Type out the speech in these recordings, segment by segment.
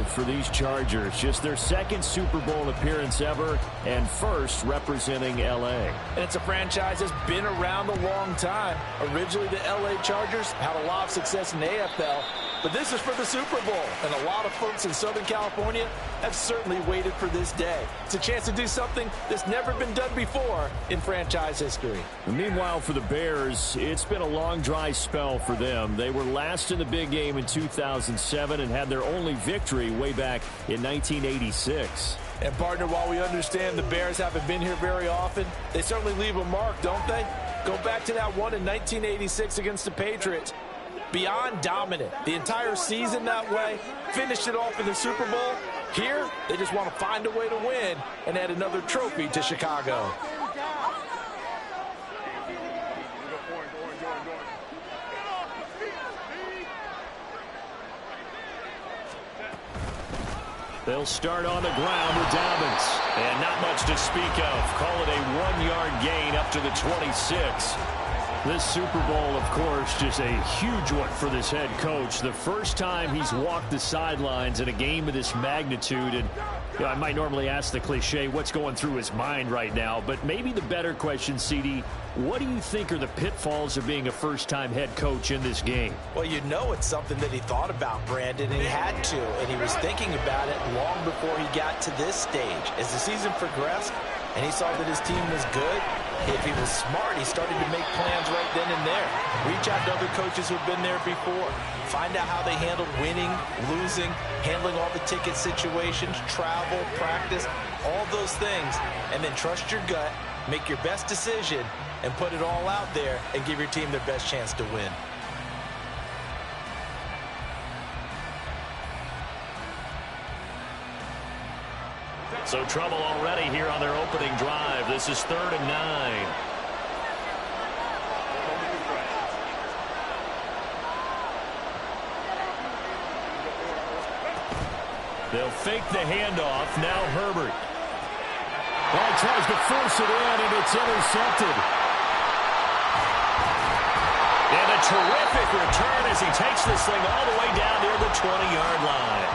impressive for these Chargers. Just their second Super Bowl appearance ever and first representing L.A. And it's a franchise that's been around a long time. Originally, the L.A. Chargers had a lot of success in the AFL, but this is for the Super Bowl, and a lot of folks in Southern California have certainly waited for this day. It's a chance to do something that's never been done before in franchise history. Meanwhile, for the Bears, it's been a long, dry spell for them. They were last in the big game in 2007 and had their only victory way back in 1986. And, partner, while we understand the Bears haven't been here very often, they certainly leave a mark, don't they? Go back to that one in 1986 against the Patriots. Beyond dominant. The entire season that way. Finished it off in the Super Bowl. Here, they just want to find a way to win and add another trophy to Chicago. They'll start on the ground with Dobbins. And not much to speak of. Call it a 1-yard gain up to the 26. This Super Bowl, of course, just a huge one for this head coach. The first time he's walked the sidelines in a game of this magnitude. And I might normally ask the cliche, what's going through his mind right now? But maybe the better question, CD, what do you think are the pitfalls of being a first-time head coach in this game? Well, you know it's something that he thought about, Brandon, and he had to. And he was thinking about it long before he got to this stage. As the season progressed and he saw that his team was good, if he was smart, he started to make plans right then and there. Reach out to other coaches who've been there before. Find out how they handled winning, losing, handling all the ticket situations, travel, practice, all those things. And then trust your gut, make your best decision, and put it all out there and give your team their best chance to win. So trouble already here on their opening drive. This is 3rd and 9. They'll fake the handoff. Now Herbert. Ball tries to force it in, and it's intercepted. And a terrific return as he takes this thing all the way down near the 20-yard line.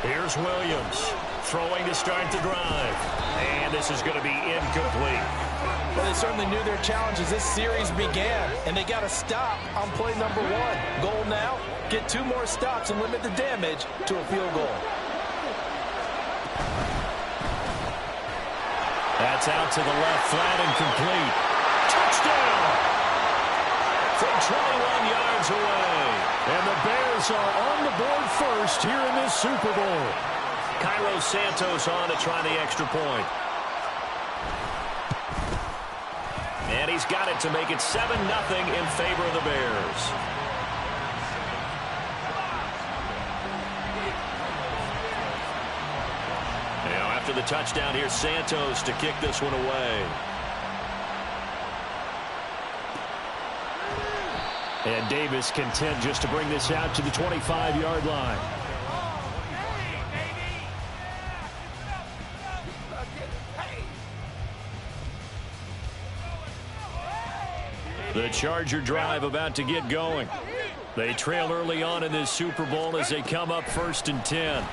Here's Williams throwing to start the drive. And this is going to be incomplete. Well, they certainly knew their challenge as this series began, and they got to stop on play number 1. Goal now, get 2 more stops and limit the damage to a field goal. That's out to the left, flat and complete. Touchdown! From 21 yards away. And the Bears are on the board first here in this Super Bowl. Cairo Santos on to try the extra point. And he's got it to make it 7-0 in favor of the Bears. Now after the touchdown, here's Santos to kick this one away. And Davis content just to bring this out to the 25-yard line. The Charger drive about to get going. They trail early on in this Super Bowl as they come up 1st and 10.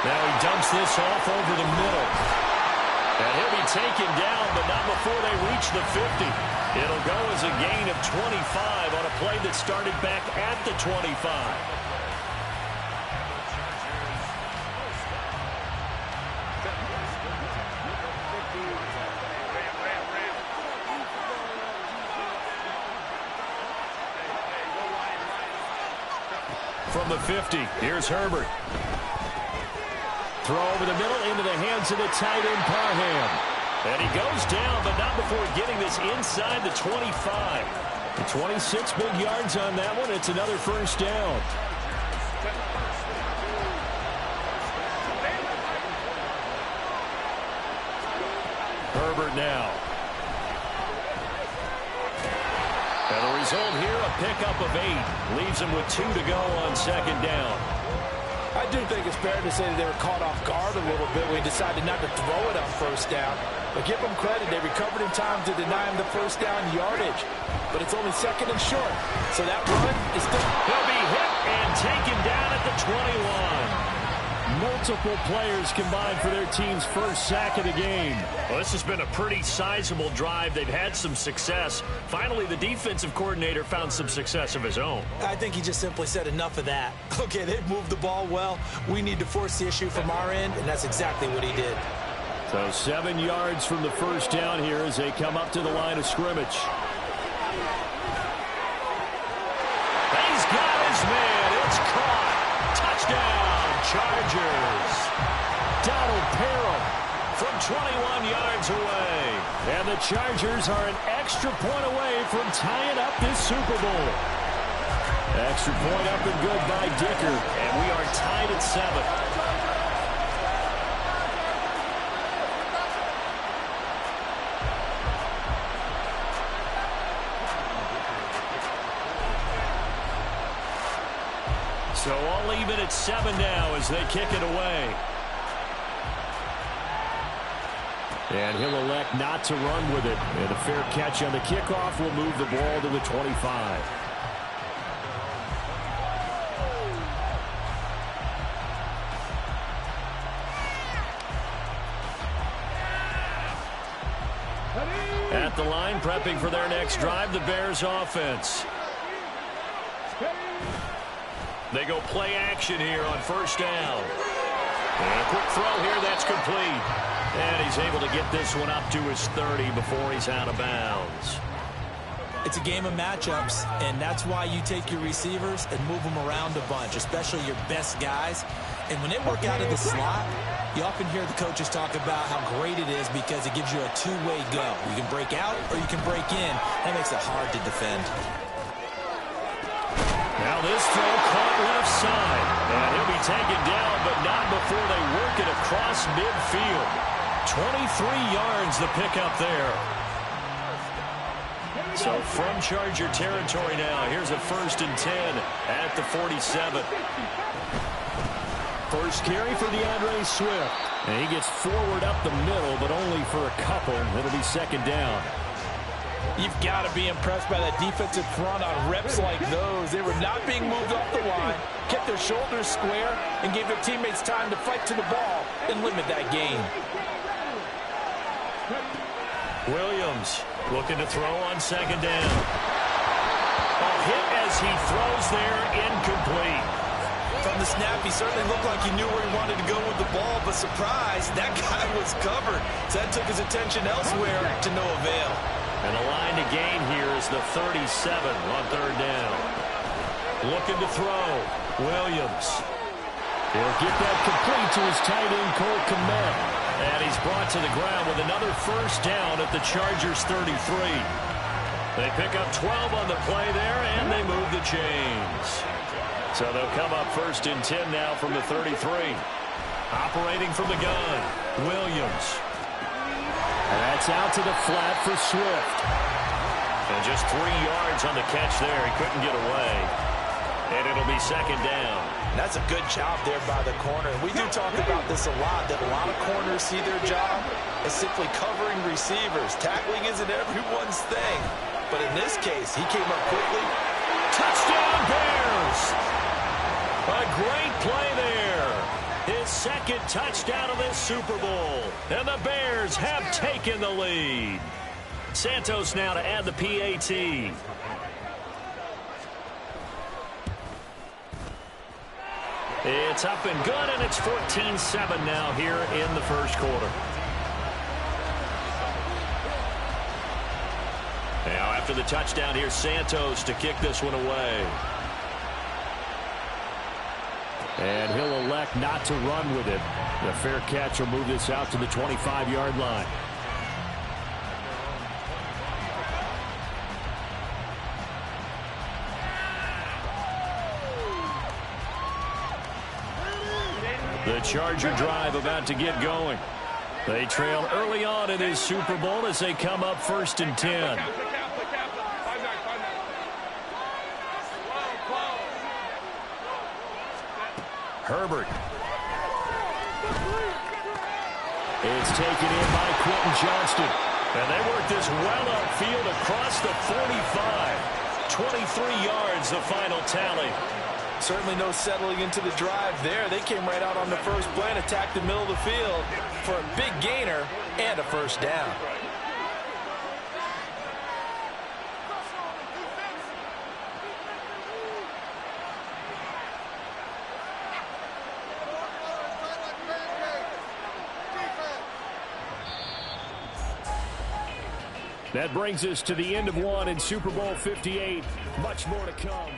Now he dumps this off over the middle. And he'll be taken down, but not before they reach the 50. It'll go as a gain of 25 on a play that started back at the 25. From the 50, here's Herbert. throw over the middle into the hands of the tight end, Parham. And he goes down, but not before getting this inside the 25. The 26 big yards on that one. It's another first down. Herbert now. And the result here, a pickup of 8. Leaves him with 2 to go on second down. I do think it's fair to say that they were caught off guard a little bit when he decided not to throw it on first down. But give them credit, they recovered in time to deny him the first down yardage. But it's only second and short. So that run is still... He'll be hit and taken down at the 21. Multiple players combined for their team's first sack of the game. Well, this has been a pretty sizable drive. They've had some success. Finally, the defensive coordinator found some success of his own. I think he just simply said enough of that. Okay, they've moved the ball well. We need to force the issue from our end, and that's exactly what he did. So 7 yards from the first down here as they come up to the line of scrimmage. He's got his man. It's caught. Touchdown, Chargers. Donald Parham from 21 yards away. And the Chargers are an extra point away from tying up this Super Bowl. Extra point up and good by Dicker. And we are tied at 7. So all even at 7 now as they kick it away. And he'll elect not to run with it. And a fair catch on the kickoff will move the ball to the 25. At the line, prepping for their next drive, the Bears offense. They go play action here on first down. And a quick throw here, that's complete. And he's able to get this one up to his 30 before he's out of bounds. It's a game of matchups, and that's why you take your receivers and move them around a bunch, especially your best guys. And when they work out of the slot, you often hear the coaches talk about how great it is because it gives you a two-way go. You can break out or you can break in. That makes it hard to defend. Now this throw caught left side. And he'll be taken down, but not before they work it across midfield. 23 yards the pickup there. So from Charger territory now, here's a 1st and 10 at the 47. First carry for DeAndre Swift. And he gets forward up the middle, but only for a couple. It'll be second down. You've got to be impressed by that defensive front on reps like those. They were not being moved off the line, kept their shoulders square, and gave their teammates time to fight to the ball and limit that gain. Williams looking to throw on second down. A hit as he throws there, incomplete. From the snap, he certainly looked like he knew where he wanted to go with the ball, but surprise, that guy was covered. So that took his attention elsewhere to no avail. And the line to gain here is the 37 on third down. Looking to throw. Williams. He'll get that complete to his tight end, Cole Kmet. And he's brought to the ground with another first down at the Chargers 33. They pick up 12 on the play there, and they move the chains. So they'll come up 1st and 10 now from the 33. Operating from the gun, Williams. And that's out to the flat for Swift. And just 3 yards on the catch there. He couldn't get away. And it'll be second down. That's a good job there by the corner. We do talk about this a lot, that a lot of corners see their job as simply covering receivers. Tackling isn't everyone's thing. But in this case, he came up quickly. Touchdown, Bears! A great play there. His second touchdown of this Super Bowl. And the Bears have taken the lead. Santos now to add the PAT. It's up and good, and it's 14-7 now here in the first quarter. Now after the touchdown, here's Santos to kick this one away. And he'll elect elect not to run with it. The fair catch will move this out to the 25-yard line. The Charger drive about to get going. They trail early on in this Super Bowl as they come up 1st and 10. Herbert. It's taken in by Quentin Johnston. And they work this well upfield across the 45. 23 yards, the final tally. Certainly no settling into the drive there. They came right out on the first play and attacked the middle of the field for a big gainer and a first down. That brings us to the end of one in Super Bowl 58. Much more to come.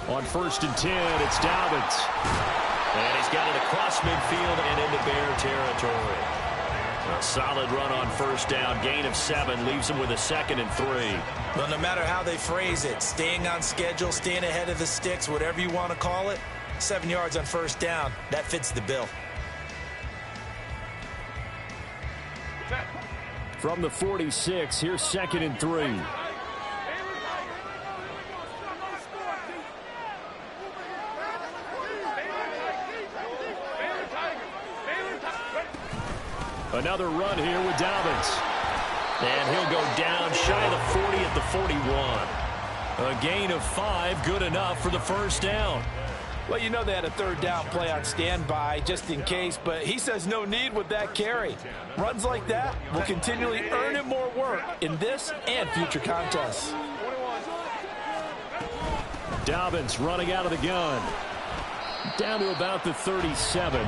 On 1st and 10, it's Dobbins. And he's got it across midfield and into Bear territory. A solid run on first down. Gain of 7 leaves him with a 2nd and 3. Well, no matter how they phrase it, staying on schedule, staying ahead of the sticks, whatever you want to call it, 7 yards on first down, that fits the bill. From the 46, here's 2nd and 3. Another run here with Dobbins. And he'll go down shy of the 40 at the 41. A gain of 5, good enough for the first down. Well, you know they had a 3rd down play on standby just in case, but he says no need with that carry. Runs like that will continually earn him more work in this and future contests. Dobbins running out of the gun. Down to about the 37.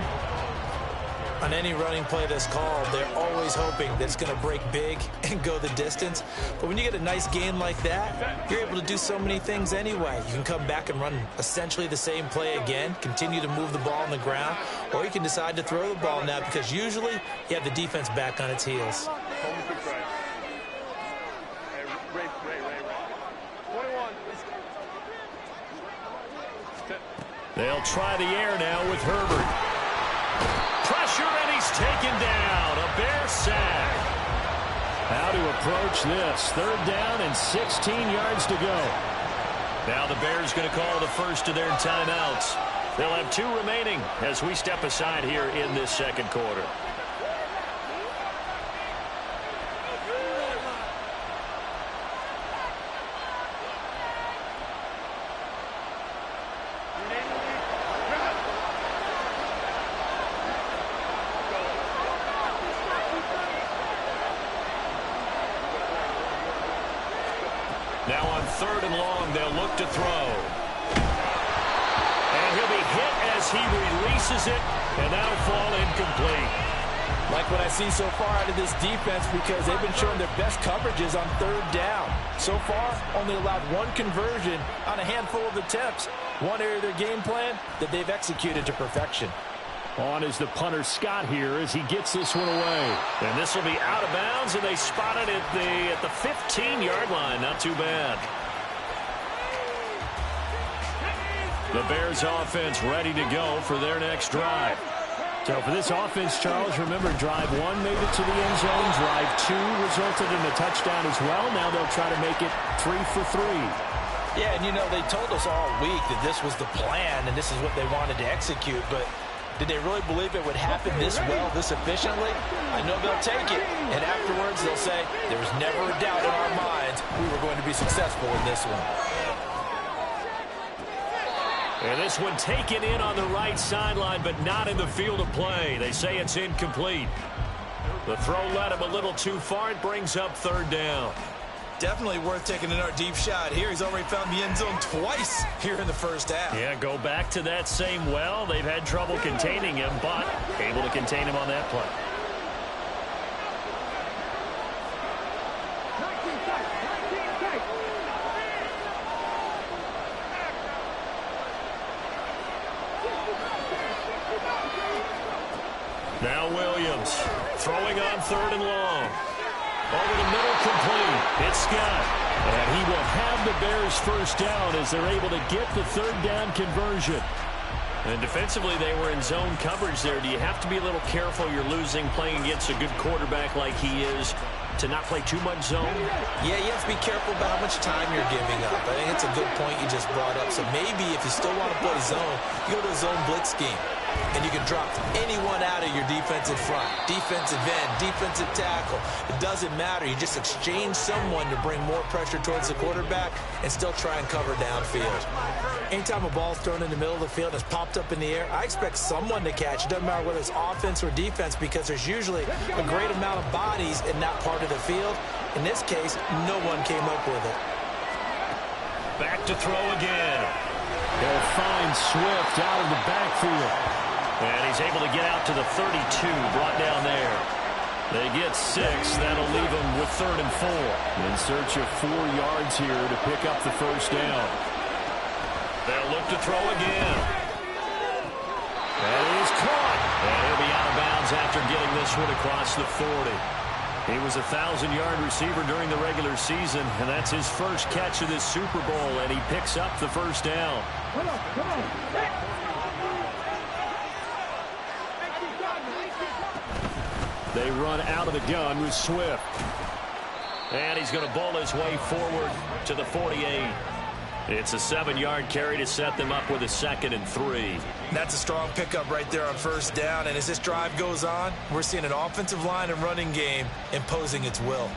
On any running play that's called, they're always hoping that it's going to break big and go the distance. But when you get a nice gain like that, you're able to do so many things anyway. You can come back and run essentially the same play again, continue to move the ball on the ground, or you can decide to throw the ball now because usually you have the defense back on its heels. They'll try the air now with Herbert. Pressure, and he's taken down. A Bear sack. How to approach this. 3rd down and 16 yards to go. Now the Bears going to call the first of their timeouts. They'll have 2 remaining as we step aside here in this 2nd quarter. Now on 3rd and long, they'll look to throw. And he'll be hit as he releases it, and that'll fall incomplete. Like what I see so far out of this defense because they've been showing their best coverages on 3rd down. So far, only allowed 1 conversion on a handful of attempts. One area of their game plan that they've executed to perfection. On is the punter Scott here as he gets this one away. And this will be out of bounds, and they spot it at the 15-yard line. Not too bad. The Bears offense ready to go for their next drive. So for this offense, Charles, remember drive 1 made it to the end zone. Drive 2 resulted in a touchdown as well. Now they'll try to make it 3 for 3. Yeah, and you know, they told us all week that this was the plan and this is what they wanted to execute, but did they really believe it would happen this well, this efficiently? I know they'll take it, and afterwards they'll say, there was never a doubt in our minds we were going to be successful in this one. And this one taken in on the right sideline, but not in the field of play. They say it's incomplete. The throw led him a little too far. It brings up 3rd down. Definitely worth taking another deep shot here. He's already found the end zone twice here in the first half. Yeah, go back to that same well. They've had trouble containing him, but able to contain him on that play. Now Williams throwing on 3rd and long. Over the middle, complete. It's Scott. And he will have the Bears first down as they're able to get the 3rd down conversion. And defensively, they were in zone coverage there. Do you have to be a little careful? You're losing playing against a good quarterback like he is to not play too much zone? Yeah, you have to be careful about how much time you're giving up. I think it's a good point you just brought up. So maybe if you still want to play zone, you go to a zone blitz scheme. And you can drop anyone out of your defensive front. Defensive end, defensive tackle. It doesn't matter. You just exchange someone to bring more pressure towards the quarterback and still try and cover downfield. Anytime a ball's thrown in the middle of the field and it's popped up in the air, I expect someone to catch. It doesn't matter whether it's offense or defense because there's usually a great amount of bodies in that part of the field. In this case, no one came up with it. Back to throw again. They'll find Swift out of the backfield. And he's able to get out to the 32, brought down there. They get 6. That'll leave them with 3rd and 4. In search of 4 yards here to pick up the first down. They'll look to throw again. And he's caught. And he'll be out of bounds after getting this one across the 40. He was a 1,000-yard receiver during the regular season, and that's his first catch of this Super Bowl, and he picks up the first down. Come on. They run out of the gun with Swift. And he's going to bowl his way forward to the 48. It's a 7-yard carry to set them up with a 2nd and 3. That's a strong pickup right there on first down. And as this drive goes on, we're seeing an offensive line and running game imposing its will.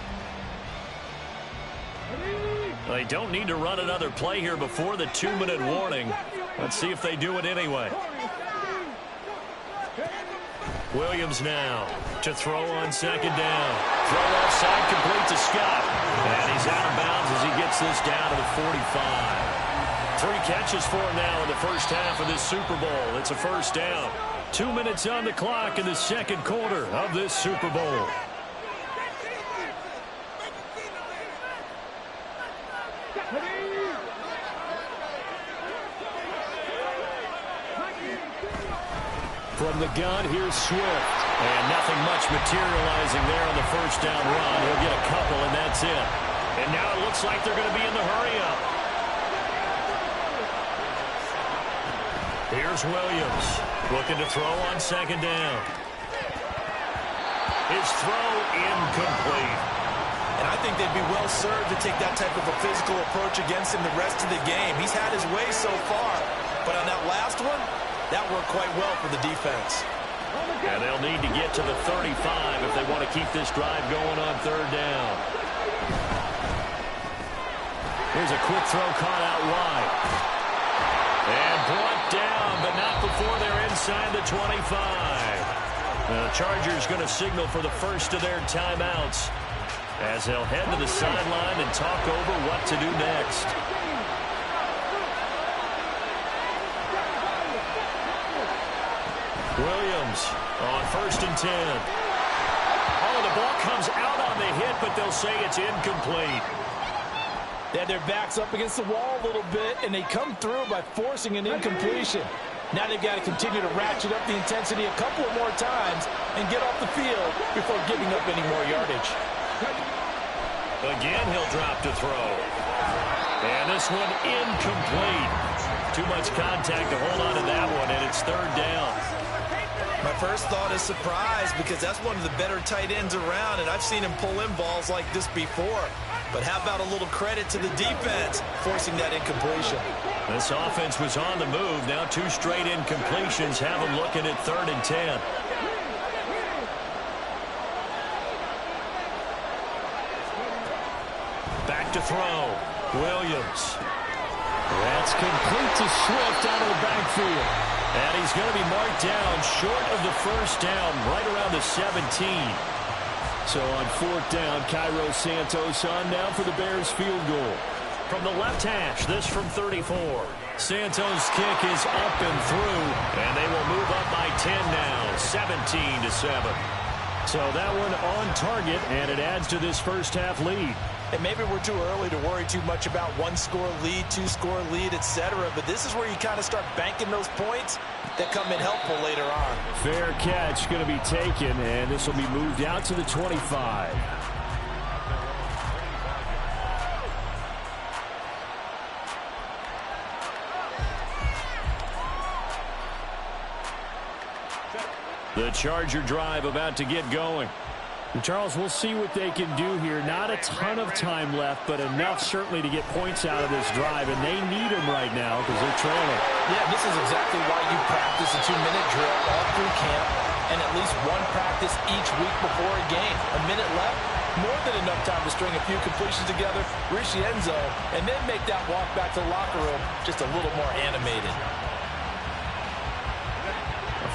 They don't need to run another play here before the 2-minute warning. Let's see if they do it anyway. Williams now to throw on 2nd down. Throw offside, complete to Scott. And he's out of bounds as he gets this down to the 45. 3 catches for him now in the first half of this Super Bowl. It's a first down. 2 minutes on the clock in the second quarter of this Super Bowl. From the gun, here's Swift. And nothing much materializing there on the first down run. He'll get a couple, and that's it. And now it looks like they're going to be in the hurry-up. Here's Williams looking to throw on 2nd down. His throw incomplete. And I think they'd be well served to take that type of a physical approach against him the rest of the game. He's had his way so far, but on that last one, that worked quite well for the defense. And they'll need to get to the 35 if they want to keep this drive going on 3rd down. Here's a quick throw caught out wide. And brought down, but not before they're inside the 25. The Chargers going to signal for the first of their timeouts as they'll head to the sideline and talk over what to do next. Williams on 1st and 10. Oh, the ball comes out on the hit, but they'll say it's incomplete. They had their backs up against the wall a little bit, and they come through by forcing an incompletion. Now they've got to continue to ratchet up the intensity a couple of more times and get off the field before giving up any more yardage. Again, he'll drop to throw. And this one incomplete. Too much contact to hold on to that one, and it's 3rd down. My first thought is surprise because that's one of the better tight ends around, and I've seen him pull in balls like this before. But how about a little credit to the defense forcing that incompletion? This offense was on the move. Now 2 straight incompletions have them looking at 3rd and 10. Back to throw. Williams. That's complete to Swift out of the backfield. And he's going to be marked down short of the first down, right around the 17. So on fourth down, Cairo Santos on now for the Bears field goal. From the left hash, this from 34. Santos' kick is up and through, and they will move up by 10 now, 17-7. So that one on target, and it adds to this first half lead. And maybe we're too early to worry too much about one-score lead, two-score lead, etc. But this is where you kind of start banking those points that come in helpful later on. Fair catch going to be taken, and this will be moved out to the 25. The Charger drive about to get going. And Charles, we'll see what they can do here. Not a ton of time left, but enough certainly to get points out of this drive, and they need them right now because they're trailing. Yeah, this is exactly why you practice a 2-minute drill all through camp and at least one practice each week before a game. A minute left, more than enough time to string a few completions together, reach the end zone, and then make that walk back to the locker room just a little more animated.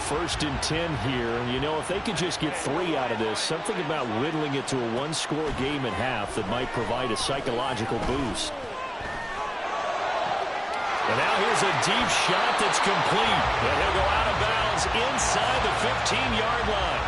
First and 10 here. You know, if they could just get 3 out of this, something about whittling it to a one-score game at half that might provide a psychological boost. And now here's a deep shot that's complete. And he'll go out of bounds inside the 15-yard line.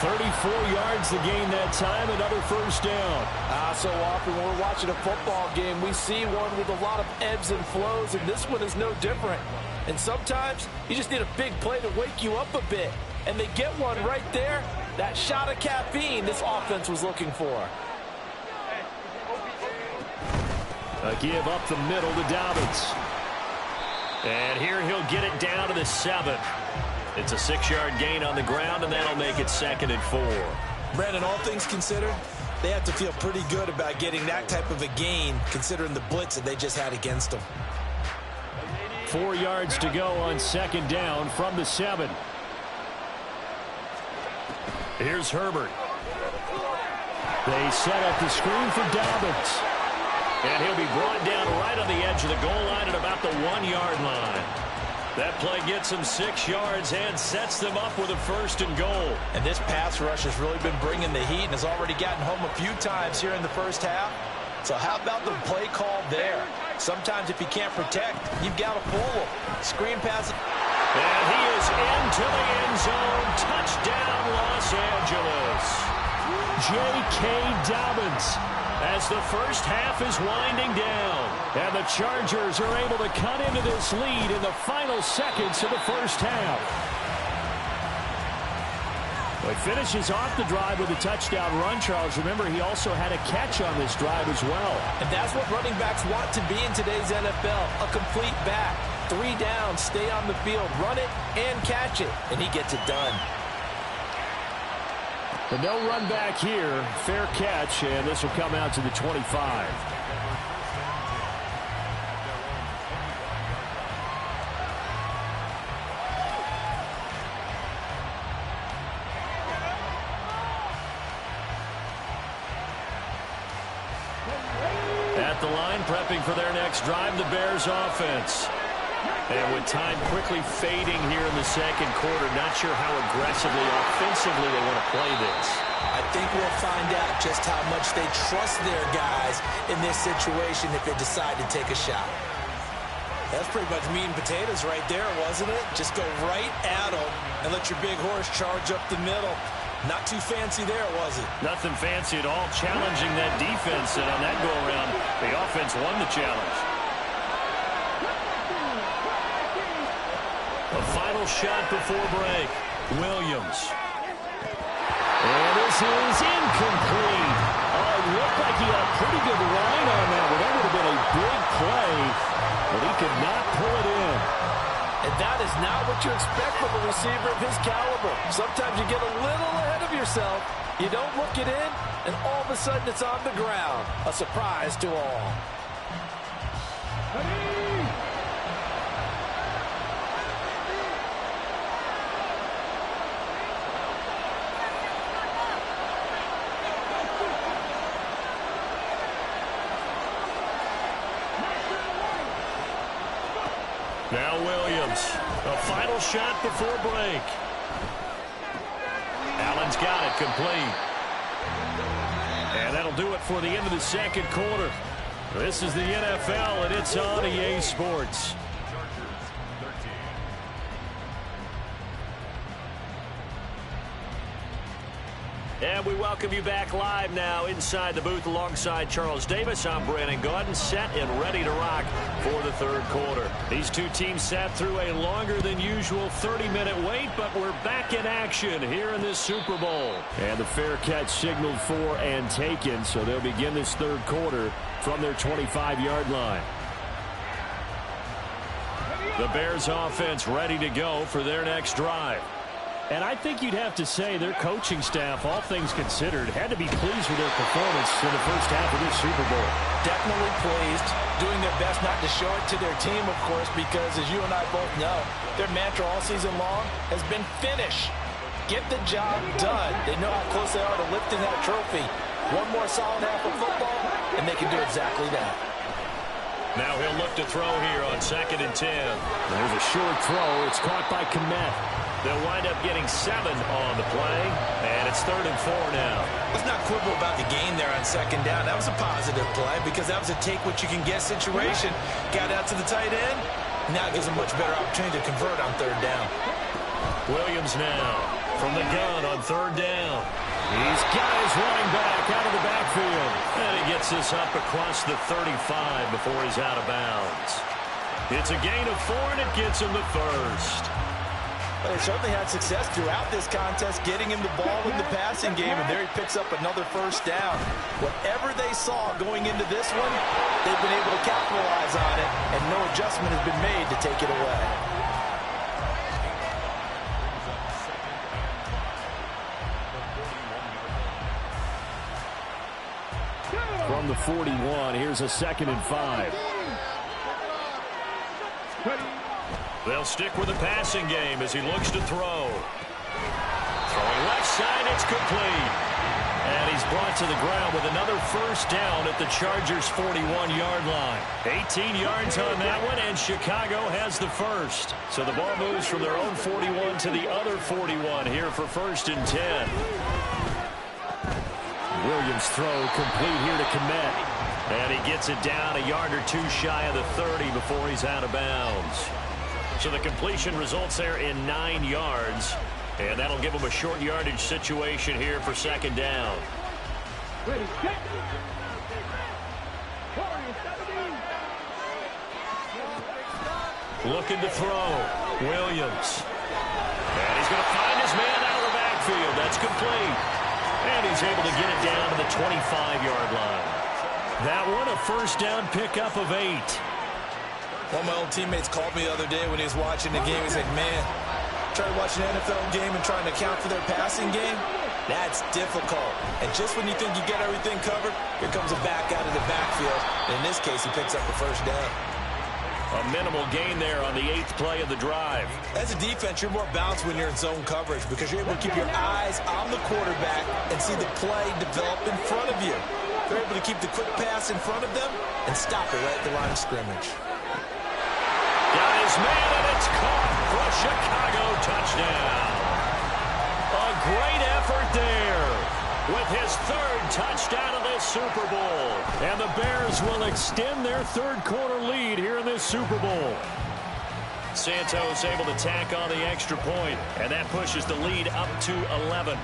34 yards to gain that time, another first down. So often when we're watching a football game, we see one with a lot of ebbs and flows, and this one is no different. And sometimes you just need a big play to wake you up a bit. And they get one right there. That shot of caffeine this offense was looking for. A give up the middle to Dobbins. And here he'll get it down to the 7. It's a 6-yard gain on the ground, and that'll make it 2nd and 4. Brandon, all things considered, they have to feel pretty good about getting that type of a gain, considering the blitz that they just had against them. 4 yards to go on 2nd down from the 7. Here's Herbert. They set up the screen for Dobbins. And he'll be brought down right on the edge of the goal line at about the 1-yard line. That play gets them 6 yards and sets them up with a 1st and goal. And this pass rush has really been bringing the heat and has already gotten home a few times here in the first half. So how about the play call there? Sometimes if you can't protect, you've got to pull them. Screen pass. And he is into the end zone. Touchdown, Los Angeles. J.K. Dobbins as the first half is winding down. And the Chargers are able to cut into this lead in the final seconds of the first half. Well, he finishes off the drive with a touchdown run, Charles. Remember, he also had a catch on this drive as well. And that's what running backs want to be in today's NFL, a complete back. 3 down, stay on the field, run it, and catch it. And he gets it done. But no run back here. Fair catch, and this will come out to the 25. At the line, prepping for their next drive, the Bears offense. And with time quickly fading here in the second quarter, not sure how aggressively, offensively they want to play this. I think we'll find out just how much they trust their guys in this situation if they decide to take a shot. That's pretty much meat and potatoes right there, wasn't it? Just go right at them and let your big horse charge up the middle. Not too fancy there, was it? Nothing fancy at all, challenging that defense, and on that go-around, the offense won the challenge. A final shot before break. Williams. And this is incomplete. Oh, it looked like he had a pretty good line on that one. That would have been a big play, but he could not pull it in. And that is not what you expect from a receiver of his caliber. Sometimes you get a little ahead of yourself. You don't look it in, and all of a sudden it's on the ground. A surprise to all. Now Williams, a final shot before break. Allen's got it complete. And that'll do it for the end of the second quarter. This is the NFL, and it's on EA Sports. And we welcome you back live now inside the booth alongside Charles Davis. I'm Brandon Gaudin, set and ready to rock for the third quarter. These two teams sat through a longer than usual 30-minute wait, but we're back in action here in this Super Bowl. And the fair catch signaled for and taken, so they'll begin this third quarter from their 25-yard line. The Bears offense ready to go for their next drive. And I think you'd have to say their coaching staff, all things considered, had to be pleased with their performance in the first half of this Super Bowl. Definitely pleased, doing their best not to show it to their team, of course, because as you and I both know, their mantra all season long has been finish. Get the job done. They know how close they are to lifting that trophy. One more solid half of football, and they can do exactly that. Now he'll look to throw here on 2nd and 10. There's a short throw. It's caught by Kmet. They'll wind up getting 7 on the play, and it's 3rd and 4 now. Let's not quibble about the gain there on 2nd down. That was a positive play because that was a take-what-you-can-get situation. Got out to the tight end. Now it gives them much better opportunity to convert on 3rd down. Williams now from the gun on 3rd down. He's got his running back out of the backfield. And he gets this up across the 35 before he's out of bounds. It's a gain of 4, and it gets him the first. But they certainly had success throughout this contest getting him the ball in the passing game, and there he picks up another first down. Whatever they saw going into this one, they've been able to capitalize on it, and no adjustment has been made to take it away. From the 41, here's a 2nd and 5. They'll stick with the passing game as he looks to throw. Throwing left side, it's complete. And he's brought to the ground with another first down at the Chargers' 41-yard line. 18 yards on that one, and Chicago has the first. So the ball moves from their own 41 to the other 41 here for 1st and 10. Williams' throw complete here to Kmet. And he gets it down a yard or two shy of the 30 before he's out of bounds. So the completion results there in 9 yards. And that'll give him a short yardage situation here for 2nd down. Looking to throw. Williams. And he's going to find his man out of the backfield. That's complete. And he's able to get it down to the 25-yard line. That one, a first down pickup of 8. One of my old teammates called me the other day when he was watching the game. He's like, man, trying to watch an NFL game and trying to account for their passing game, that's difficult. And just when you think you get everything covered, here comes a back out of the backfield. And in this case, he picks up a first down. A minimal gain there on the 8th play of the drive. As a defense, you're more balanced when you're in zone coverage because you're able to keep your eyes on the quarterback and see the play develop in front of you. They're able to keep the quick pass in front of them and stop it right at the line of scrimmage. Got his man, and it's caught for a Chicago touchdown. A great effort there with his 3rd touchdown of this Super Bowl. And the Bears will extend their third quarter lead here in this Super Bowl. Santos able to tack on the extra point, and that pushes the lead up to 11.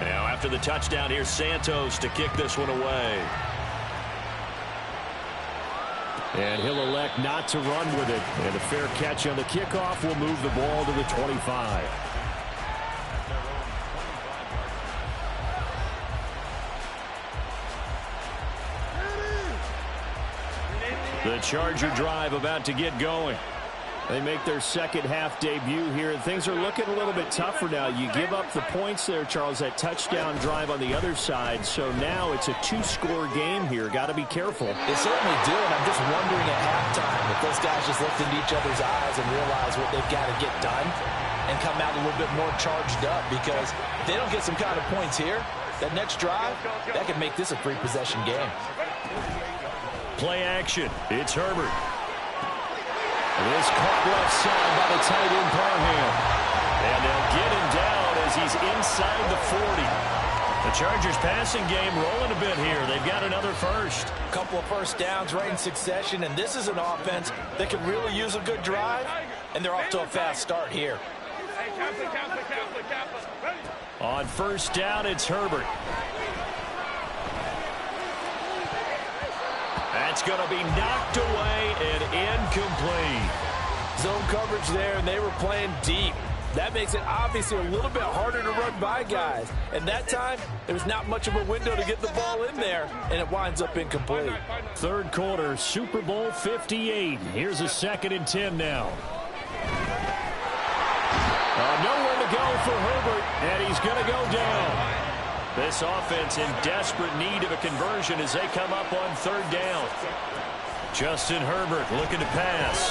Now after the touchdown, here's Santos to kick this one away. And he'll elect not to run with it. And a fair catch on the kickoff will move the ball to the 25. The Charger drive about to get going. They make their second half debut here, and things are looking a little bit tougher now. You give up the points there, Charles, that touchdown drive on the other side. So now it's a 2-score game here. Got to be careful. They certainly do, and I'm just wondering at halftime if those guys just looked into each other's eyes and realize what they've got to get done and come out a little bit more charged up, because if they don't get some kind of points here, that next drive, that could make this a 3-possession game. Play action. It's Herbert. This caught left side by the tight end Parham. And they'll get him down as he's inside the 40. The Chargers passing game rolling a bit here. They've got another first. A couple of first downs right in succession, and this is an offense that could really use a good drive, and they're off to a fast start here. On first down, it's Herbert. That's going to be knocked away and incomplete. Zone coverage there, and they were playing deep. That makes it obviously a little bit harder to run by guys. And that time, there was not much of a window to get the ball in there, and it winds up incomplete. Third quarter, Super Bowl 58. Here's a 2nd and 10 now. Nowhere to go for Herbert, and he's going to go down. This offense in desperate need of a conversion as they come up on 3rd down. Justin Herbert looking to pass.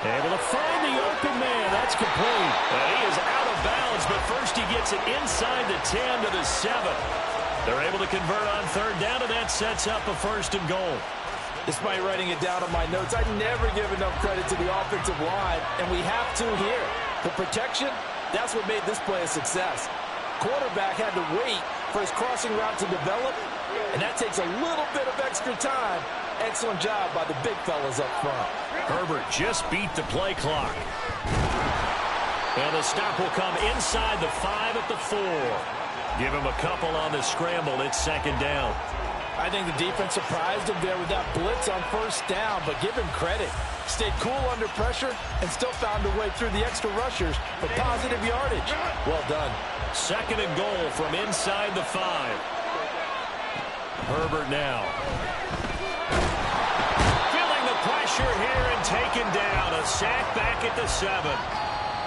Able to find the open man. That's complete. He is out of bounds, but first he gets it inside the 10 to the 7. They're able to convert on 3rd down, and that sets up a 1st and goal. Despite writing it down on my notes, I never give enough credit to the offensive line, and we have to here. The protection, that's what made this play a success. Quarterback had to wait for his crossing route to develop, and that takes a little bit of extra time. Excellent job by the big fellas up front. Herbert just beat the play clock. And the stop will come inside the 5 at the 4. Give him a couple on the scramble. It's 2nd down. I think the defense surprised him there with that blitz on 1st down, but give him credit. Stayed cool under pressure and still found a way through the extra rushers for positive yardage. Well done. 2nd and goal from inside the 5. Herbert now. Feeling the pressure here and taken down. A sack back at the 7.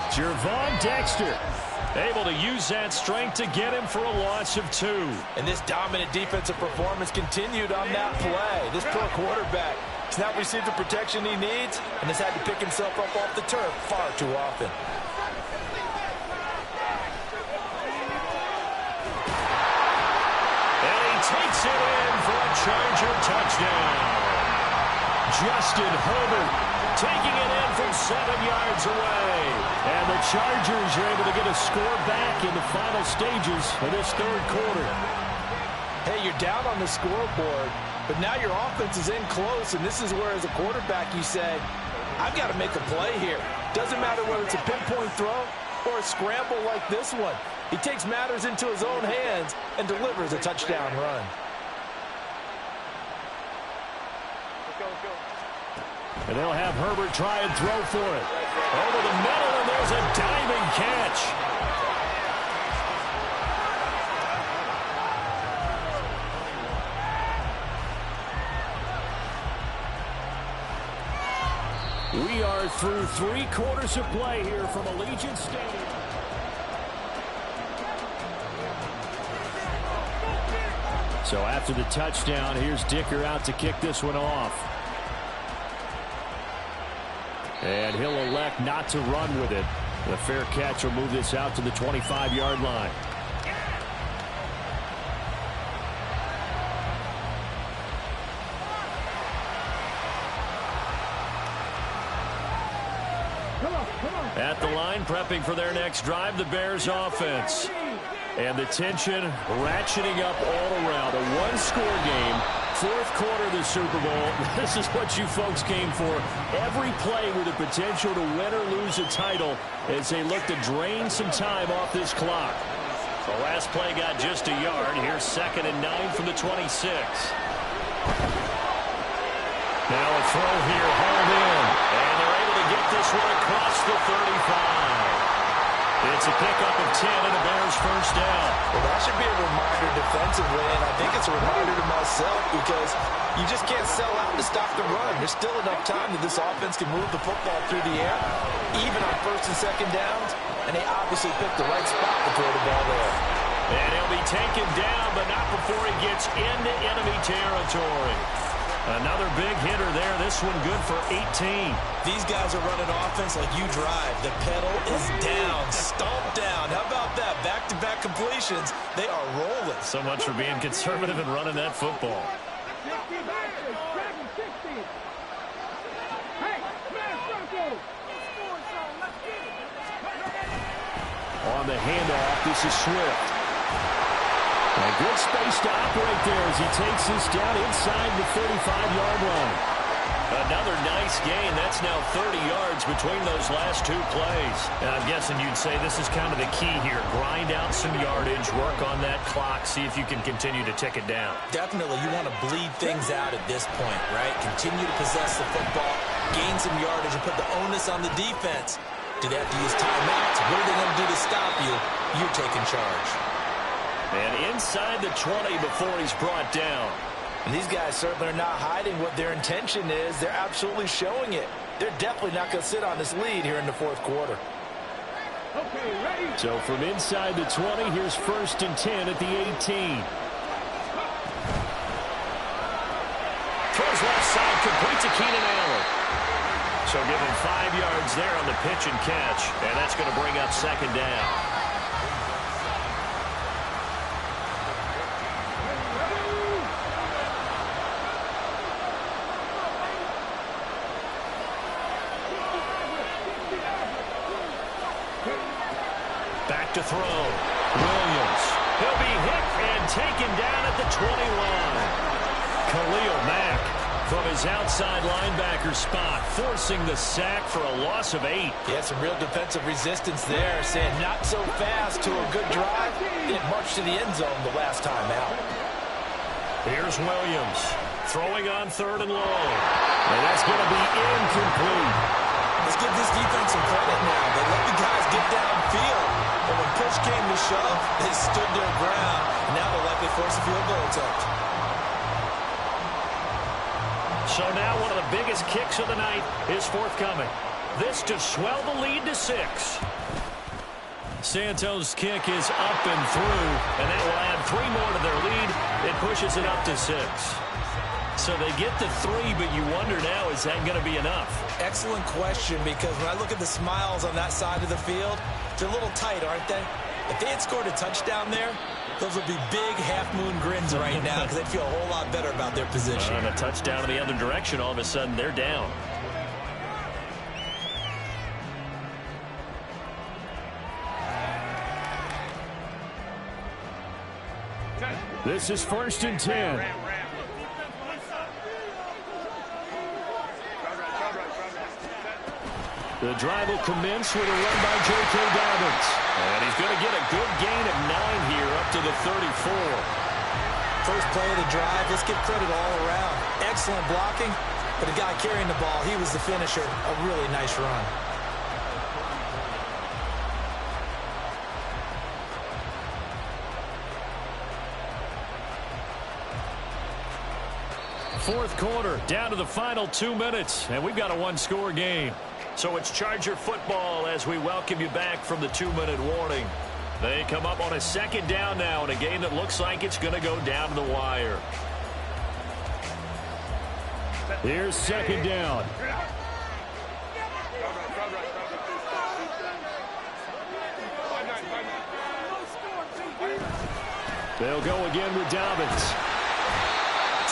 Jervon Dexter able to use that strength to get him for a loss of 2. And this dominant defensive performance continued on that play. This poor quarterback has not received the protection he needs and has had to pick himself up off the turf far too often. And he takes it in for a Charger touchdown. Justin Herbert taking it in from 7 yards away. And the Chargers are able to get a score back in the final stages of this 3rd quarter. Hey, you're down on the scoreboard, but now your offense is in close, and this is where, as a quarterback, you say, I've got to make a play here. Doesn't matter whether it's a pinpoint throw or a scramble like this one. He takes matters into his own hands and delivers a touchdown run. And they'll have Herbert try and throw for it. Over the middle, and there's a diving catch. We are through 3 quarters of play here from Allegiant Stadium. So after the touchdown, here's Dicker out to kick this one off. And he'll elect not to run with it. The fair catch will move this out to the 25-yard line. At the line, prepping for their next drive, the Bears offense. And the tension ratcheting up all around. A one-score game, 4th quarter of the Super Bowl. This is what you folks came for. Every play with the potential to win or lose a title as they look to drain some time off this clock. The last play got just a yard. Here's 2nd and 9 from the 26. Now a throw here, hauled in. And they're able to get this one across the 35. It's a pickup of 10 and a Bears 1st down. Well, that should be a reminder defensively, and I think it's a reminder to myself because you just can't sell out to stop the run. There's still enough time that this offense can move the football through the air, even on 1st and 2nd downs, and they obviously picked the right spot to throw the ball there. And he'll be taken down, but not before he gets into enemy territory. Another big hitter there. This one good for 18. These guys are running offense like you drive. The pedal is down, stomped down. How about that? Back-to-back completions. They are rolling. So much for being conservative and running that football. On the handoff, this is Swift. A good space to operate there as he takes this down inside the 35-yard line. Another nice gain. That's now 30 yards between those last two plays. And I'm guessing you'd say this is kind of the key here. Grind out some yardage, work on that clock, see if you can continue to tick it down. Definitely, you want to bleed things out at this point, right? Continue to possess the football, gain some yardage, and put the onus on the defense. Do they have to use timeouts? What are they going to do to stop you? You're taking charge. And inside the 20 before he's brought down. And these guys certainly are not hiding what their intention is. They're absolutely showing it. They're definitely not going to sit on this lead here in the fourth quarter. Okay, ready. So from inside the 20, here's 1st and 10 at the 18. Throws left side, complete to Keenan Allen. So give him 5 yards there on the pitch and catch. And that's going to bring up 2nd down. Back to throw. Williams. He'll be hit and taken down at the 21. Khalil Mack from his outside linebacker spot, forcing the sack for a loss of 8. Yeah, some real defensive resistance there, saying not so fast to a good drive. Didn't march to the end zone the last time out. Here's Williams throwing on 3rd and long. And that's going to be incomplete. Let's give this defense some credit now. They let the guys get downfield. But when push came to shove, they stood their ground. And now they'll likely force a field goal attempt. So now one of the biggest kicks of the night is forthcoming. This to swell the lead to 6. Santos' kick is up and through, and that will add 3 more to their lead. It pushes it up to 6. So they get to 3, but you wonder now, is that going to be enough? Excellent question, because when I look at the smiles on that side of the field, they're a little tight, aren't they? If they had scored a touchdown there, those would be big half-moon grins right now because they'd feel a whole lot better about their position. And a touchdown in the other direction, all of a sudden they're down. This is 1st and 10. The drive will commence with a run by J.K. Dobbins. And he's going to get a good gain of 9 here up to the 34. First play of the drive, let's give credit all around. Excellent blocking, but the guy carrying the ball, he was the finisher. A really nice run. Fourth quarter, down to the final 2 minutes, and we've got a one-score game. So it's Charger football as we welcome you back from the 2-minute warning. They come up on a 2nd down now in a game that looks like it's going to go down to the wire. Here's 2nd down. They'll go again with Dobbins.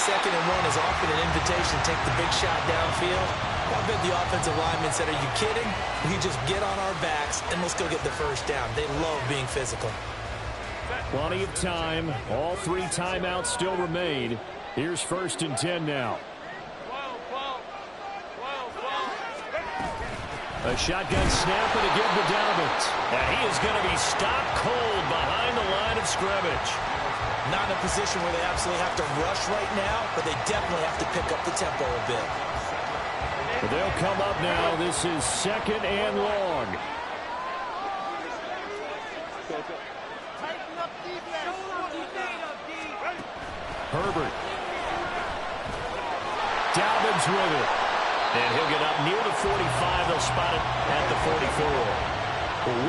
2nd and 1 is often an invitation to take the big shot downfield. I bet the offensive linemen said, are you kidding? We just get on our backs and let's go get the first down. They love being physical. Plenty of time. All 3 timeouts still remain. Here's 1st and 10 now. A shotgun snap and a give to Dobbins. And he is going to be stopped cold behind the line of scrimmage. Not in a position where they absolutely have to rush right now, but they definitely have to pick up the tempo a bit. But they'll come up now. This is 2nd and long. Herbert. Dobbins with it. And he'll get up near the 45. They'll spot it at the 44.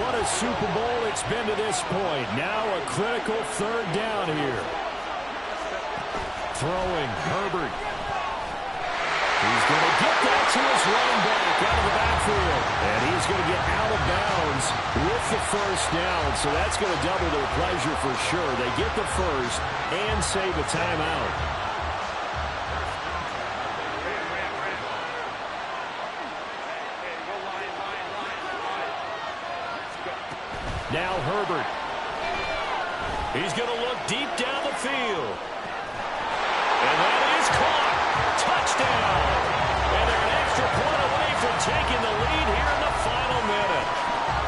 What a Super Bowl it's been to this point. Now a critical 3rd down here. Throwing, Herbert. He's going to get that to his running back out of the backfield. And he's going to get out of bounds with the 1st down. So that's going to double their pleasure for sure. They get the 1st and save a timeout. Now Herbert. He's going to look deep down the field. And that is caught. Touchdown. And they're an extra point away from taking the lead here in the final minute.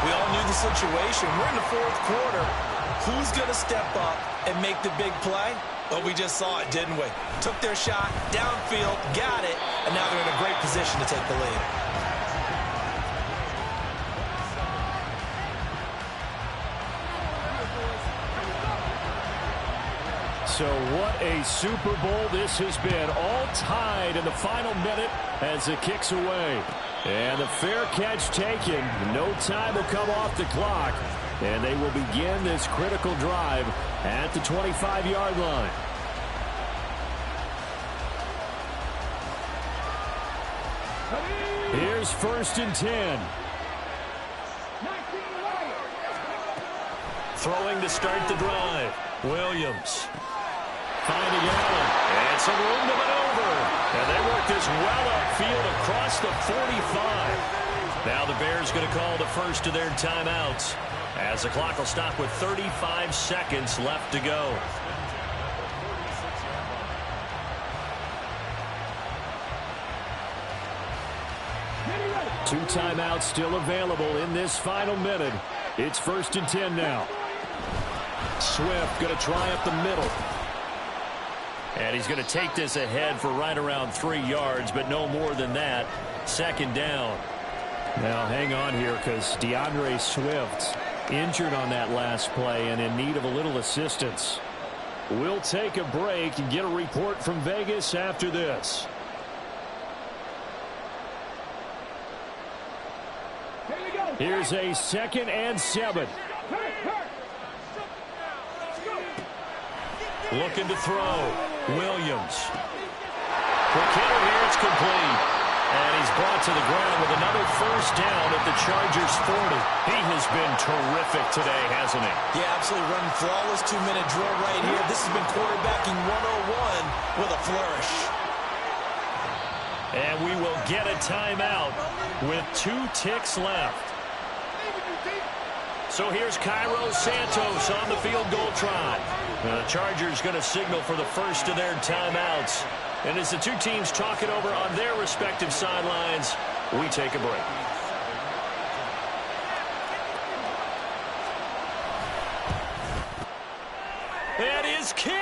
We all knew the situation. We're in the fourth quarter. Who's going to step up and make the big play? Well, we just saw it, didn't we? Took their shot, downfield, got it, and now they're in a great position to take the lead. So what a Super Bowl this has been. All tied in the final minute as it kicks away. And the fair catch taken. No time will come off the clock. And they will begin this critical drive at the 25-yard line. Here's 1st and 10. Throwing to start the drive. Williams. Finding Allen. And some room to maneuver. And they work this well upfield across the 45. Now the Bears going to call the first of their timeouts, as the clock will stop with 35 seconds left to go. Two timeouts still available in this final minute. It's 1st and 10 now. Swift going to try up the middle. And he's going to take this ahead for right around 3 yards, but no more than that. 2nd down. Now hang on here, because DeAndre Swift injured on that last play and in need of a little assistance. We'll take a break and get a report from Vegas after this. Here's a 2nd and 7. Looking to throw. Williams. Quick hitter here. It's complete. And he's brought to the ground with another 1st down at the Chargers 40. He has been terrific today, hasn't he? Yeah, absolutely running flawless 2-minute drill right here. This has been quarterbacking 101 with a flourish. And we will get a timeout with 2 ticks left. So here's Cairo Santos on the field goal try. The Chargers going to signal for the first of their timeouts. And as the two teams talk it over on their respective sidelines, we take a break. That is kicked.